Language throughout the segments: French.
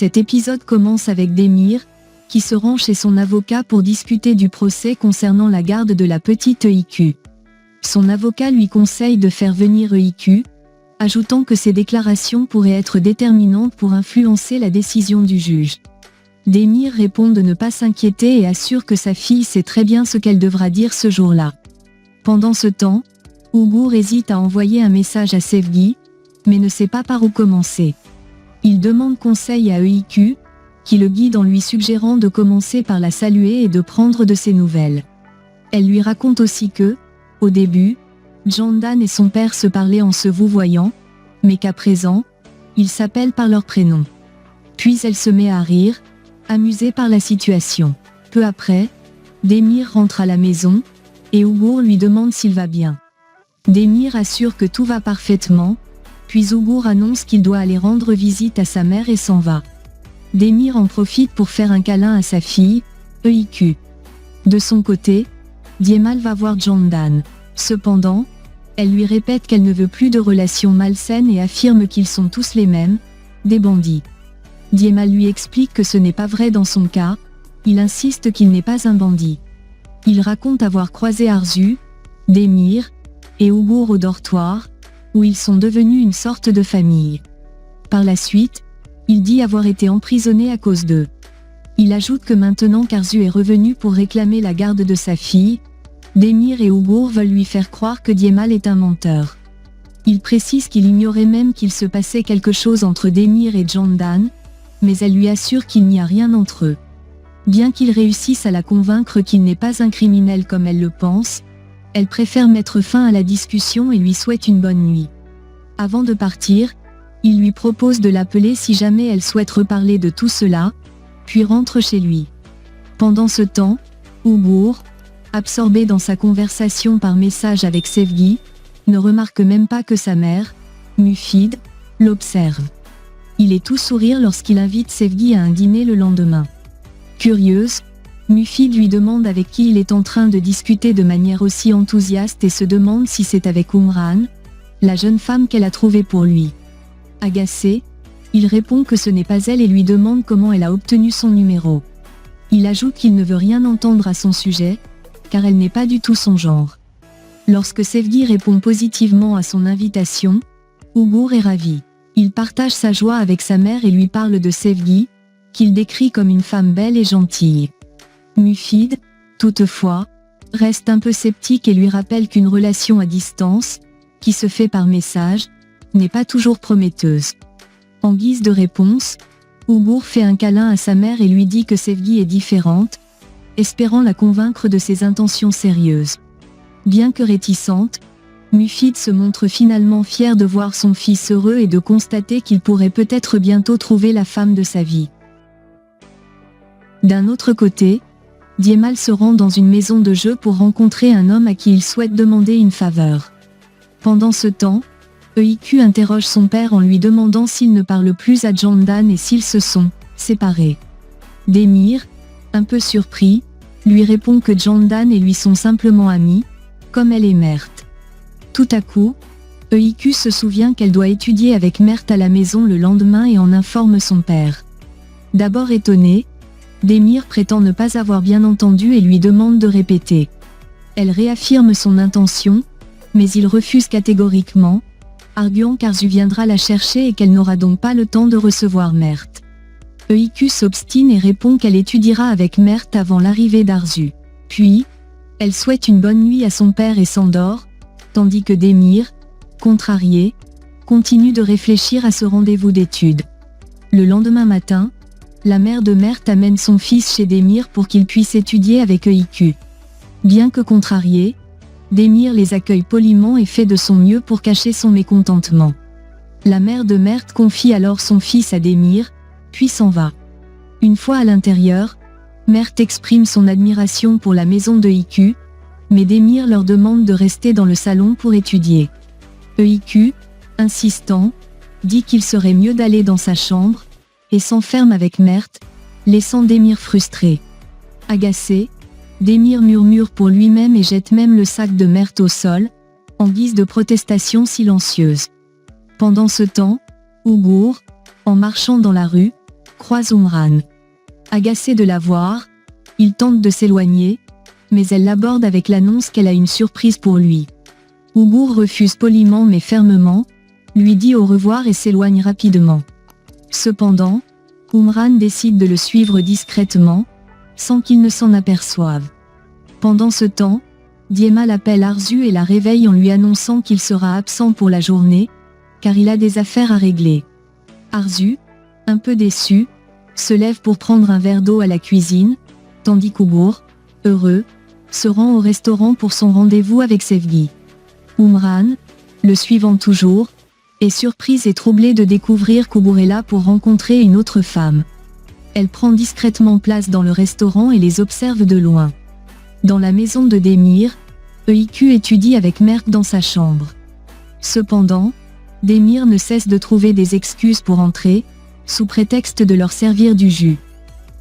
Cet épisode commence avec Demir, qui se rend chez son avocat pour discuter du procès concernant la garde de la petite EIQ. Son avocat lui conseille de faire venir EIQ, ajoutant que ses déclarations pourraient être déterminantes pour influencer la décision du juge. Demir répond de ne pas s'inquiéter et assure que sa fille sait très bien ce qu'elle devra dire ce jour-là. Pendant ce temps, Uğur hésite à envoyer un message à Sevgi, mais ne sait pas par où commencer. Il demande conseil à EIQ, qui le guide en lui suggérant de commencer par la saluer et de prendre de ses nouvelles. Elle lui raconte aussi que, au début, Candan et son père se parlaient en se vouvoyant, mais qu'à présent, ils s'appellent par leur prénom. Puis elle se met à rire, amusée par la situation. Peu après, Demir rentre à la maison, et Uğur lui demande s'il va bien. Demir assure que tout va parfaitement, puis Uğur annonce qu'il doit aller rendre visite à sa mère et s'en va. Demir en profite pour faire un câlin à sa fille, EIQ. De son côté, Djemal va voir Candan. Cependant, elle lui répète qu'elle ne veut plus de relations malsaines et affirme qu'ils sont tous les mêmes, des bandits. Djemal lui explique que ce n'est pas vrai dans son cas, il insiste qu'il n'est pas un bandit. Il raconte avoir croisé Arzu, Demir, et Uğur au dortoir, où ils sont devenus une sorte de famille. Par la suite, il dit avoir été emprisonné à cause d'eux. Il ajoute que maintenant qu'Arzu est revenu pour réclamer la garde de sa fille, Demir et Uğur veulent lui faire croire que Djemal est un menteur. Il précise qu'il ignorait même qu'il se passait quelque chose entre Demir et Candan, mais elle lui assure qu'il n'y a rien entre eux. Bien qu'il réussisse à la convaincre qu'il n'est pas un criminel comme elle le pense, elle préfère mettre fin à la discussion et lui souhaite une bonne nuit. Avant de partir, il lui propose de l'appeler si jamais elle souhaite reparler de tout cela, puis rentre chez lui. Pendant ce temps, Uğur, absorbé dans sa conversation par message avec Sevgi, ne remarque même pas que sa mère, Mufid, l'observe. Il est tout sourire lorsqu'il invite Sevgi à un dîner le lendemain. Curieuse, Mufid lui demande avec qui il est en train de discuter de manière aussi enthousiaste et se demande si c'est avec Umran, la jeune femme qu'elle a trouvée pour lui. Agacé, il répond que ce n'est pas elle et lui demande comment elle a obtenu son numéro. Il ajoute qu'il ne veut rien entendre à son sujet, car elle n'est pas du tout son genre. Lorsque Sevgi répond positivement à son invitation, Uğur est ravi. Il partage sa joie avec sa mère et lui parle de Sevgi, qu'il décrit comme une femme belle et gentille. Mufid, toutefois, reste un peu sceptique et lui rappelle qu'une relation à distance, qui se fait par message, n'est pas toujours prometteuse. En guise de réponse, Uğur fait un câlin à sa mère et lui dit que Sevgi est différente, espérant la convaincre de ses intentions sérieuses. Bien que réticente, Mufid se montre finalement fier de voir son fils heureux et de constater qu'il pourrait peut-être bientôt trouver la femme de sa vie. D'un autre côté, Djemal se rend dans une maison de jeu pour rencontrer un homme à qui il souhaite demander une faveur. Pendant ce temps, EIQ interroge son père en lui demandant s'il ne parle plus à Candan et s'ils se sont séparés. Demir, un peu surpris, lui répond que Candan et lui sont simplement amis, comme elle et Mert. Tout à coup, EIQ se souvient qu'elle doit étudier avec Mert à la maison le lendemain et en informe son père. D'abord étonné, Demir prétend ne pas avoir bien entendu et lui demande de répéter. Elle réaffirme son intention, mais il refuse catégoriquement, arguant qu'Arzu viendra la chercher et qu'elle n'aura donc pas le temps de recevoir Mert. EIQ s'obstine et répond qu'elle étudiera avec Mert avant l'arrivée d'Arzu. Puis, elle souhaite une bonne nuit à son père et s'endort, tandis que Demir, contrarié, continue de réfléchir à ce rendez-vous d'études. Le lendemain matin, la mère de Mert amène son fils chez Demir pour qu'il puisse étudier avec EIQ. Bien que contrarié, Demir les accueille poliment et fait de son mieux pour cacher son mécontentement. La mère de Mert confie alors son fils à Demir, puis s'en va. Une fois à l'intérieur, Mert exprime son admiration pour la maison de EIQ, mais Demir leur demande de rester dans le salon pour étudier. EIQ, insistant, dit qu'il serait mieux d'aller dans sa chambre, et s'enferme avec Mert, laissant Demir frustré. Agacé, Demir murmure pour lui-même et jette même le sac de Mert au sol, en guise de protestation silencieuse. Pendant ce temps, Uğur, en marchant dans la rue, croise Umran. Agacé de la voir, il tente de s'éloigner, mais elle l'aborde avec l'annonce qu'elle a une surprise pour lui. Ougour refuse poliment mais fermement, lui dit au revoir et s'éloigne rapidement. Cependant, Umran décide de le suivre discrètement, sans qu'il ne s'en aperçoive. Pendant ce temps, Djemal appelle Arzu et la réveille en lui annonçant qu'il sera absent pour la journée, car il a des affaires à régler. Arzu, un peu déçu, se lève pour prendre un verre d'eau à la cuisine, tandis qu'Ougour, heureux, se rend au restaurant pour son rendez-vous avec Sevgi. Umran, le suivant toujours, est surprise et troublée de découvrir qu'Ougour est là pour rencontrer une autre femme. Elle prend discrètement place dans le restaurant et les observe de loin. Dans la maison de Demir, EIQ étudie avec Mert dans sa chambre. Cependant, Demir ne cesse de trouver des excuses pour entrer, sous prétexte de leur servir du jus.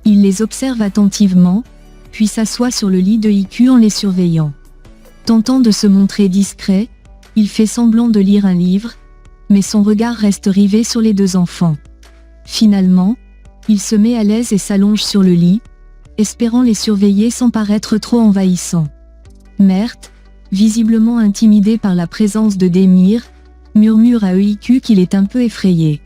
Il les observe attentivement, puis s'assoit sur le lit de EIQ en les surveillant. Tentant de se montrer discret, il fait semblant de lire un livre, mais son regard reste rivé sur les deux enfants. Finalement, il se met à l'aise et s'allonge sur le lit, espérant les surveiller sans paraître trop envahissant. Mert, visiblement intimidé par la présence de Demir, murmure à EIQ qu'il est un peu effrayé.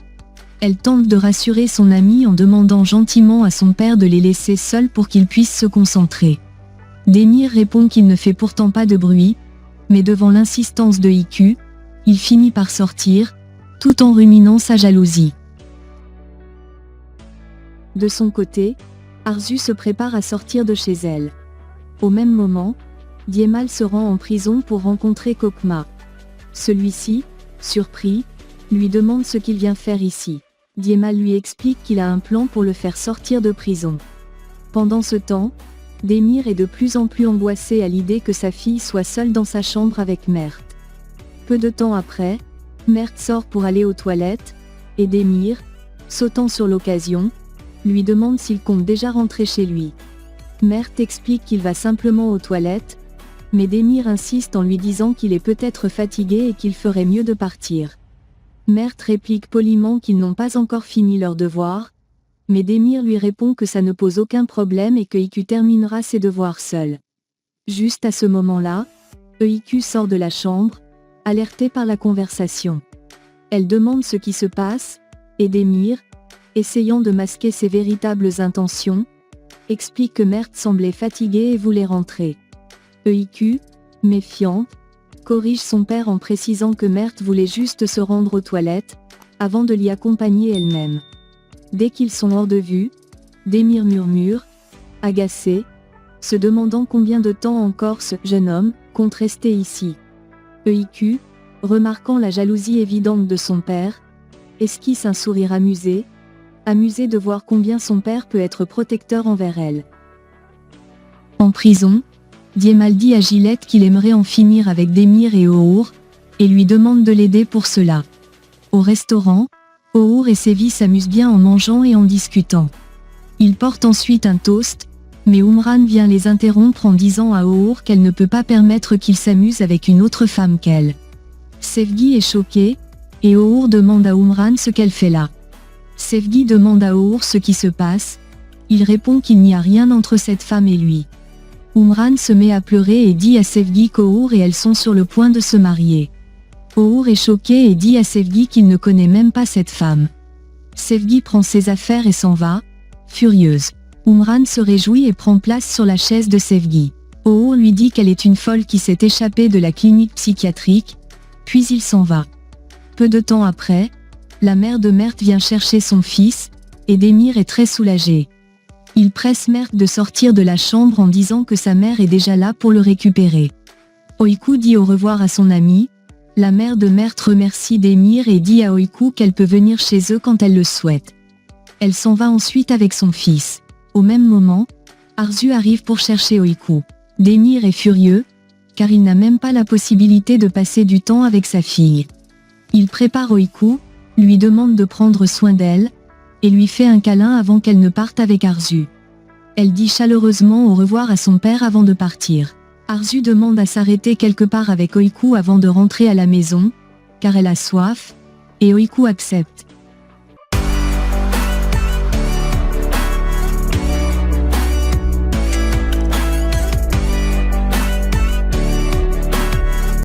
Elle tente de rassurer son ami en demandant gentiment à son père de les laisser seuls pour qu'ils puissent se concentrer. Demir répond qu'il ne fait pourtant pas de bruit, mais devant l'insistance de EIQ, il finit par sortir, tout en ruminant sa jalousie. De son côté, Arzu se prépare à sortir de chez elle. Au même moment, Djemal se rend en prison pour rencontrer Kokma. Celui-ci, surpris, lui demande ce qu'il vient faire ici. Djemal lui explique qu'il a un plan pour le faire sortir de prison. Pendant ce temps, Demir est de plus en plus angoissé à l'idée que sa fille soit seule dans sa chambre avec Mert. Peu de temps après, Mert sort pour aller aux toilettes, et Demir, sautant sur l'occasion, lui demande s'il compte déjà rentrer chez lui. Mert explique qu'il va simplement aux toilettes, mais Demir insiste en lui disant qu'il est peut-être fatigué et qu'il ferait mieux de partir. Mert réplique poliment qu'ils n'ont pas encore fini leur devoir, mais Demir lui répond que ça ne pose aucun problème et que EIQ terminera ses devoirs seul. Juste à ce moment-là, EIQ sort de la chambre, alertée par la conversation. Elle demande ce qui se passe, et Demir, essayant de masquer ses véritables intentions, explique que Mert semblait fatigué et voulait rentrer. EIQ, méfiante, corrige son père en précisant que Mert voulait juste se rendre aux toilettes, avant de l'y accompagner elle-même. Dès qu'ils sont hors de vue, Demir murmure, agacé, se demandant combien de temps encore ce jeune homme compte rester ici. EIQ, remarquant la jalousie évidente de son père, esquisse un sourire amusé de voir combien son père peut être protecteur envers elle. En prison, Djemal dit à Gillette qu'il aimerait en finir avec Demir et Ougour, et lui demande de l'aider pour cela. Au restaurant, Ougour et Sevgi s'amusent bien en mangeant et en discutant. Ils portent ensuite un toast, mais Umran vient les interrompre en disant à Ougour qu'elle ne peut pas permettre qu'il s'amuse avec une autre femme qu'elle. Sevgi est choquée, et Ougour demande à Umran ce qu'elle fait là. Sevgi demande à Ougour ce qui se passe, il répond qu'il n'y a rien entre cette femme et lui. Umran se met à pleurer et dit à Sevgi qu'Ougour et elle sont sur le point de se marier. Ougour est choqué et dit à Sevgi qu'il ne connaît même pas cette femme. Sevgi prend ses affaires et s'en va, furieuse. Umran se réjouit et prend place sur la chaise de Sevgi. Ougour lui dit qu'elle est une folle qui s'est échappée de la clinique psychiatrique, puis il s'en va. Peu de temps après, la mère de Mert vient chercher son fils, et Demir est très soulagé. Il presse Mert de sortir de la chambre en disant que sa mère est déjà là pour le récupérer. EIQ dit au revoir à son ami, la mère de Mert remercie Demir et dit à EIQ qu'elle peut venir chez eux quand elle le souhaite. Elle s'en va ensuite avec son fils. Au même moment, Arzu arrive pour chercher EIQ. Demir est furieux, car il n'a même pas la possibilité de passer du temps avec sa fille. Il prépare EIQ, lui demande de prendre soin d'elle, et lui fait un câlin avant qu'elle ne parte avec Arzu. Elle dit chaleureusement au revoir à son père avant de partir. Arzu demande à s'arrêter quelque part avec EIQ avant de rentrer à la maison, car elle a soif, et EIQ accepte.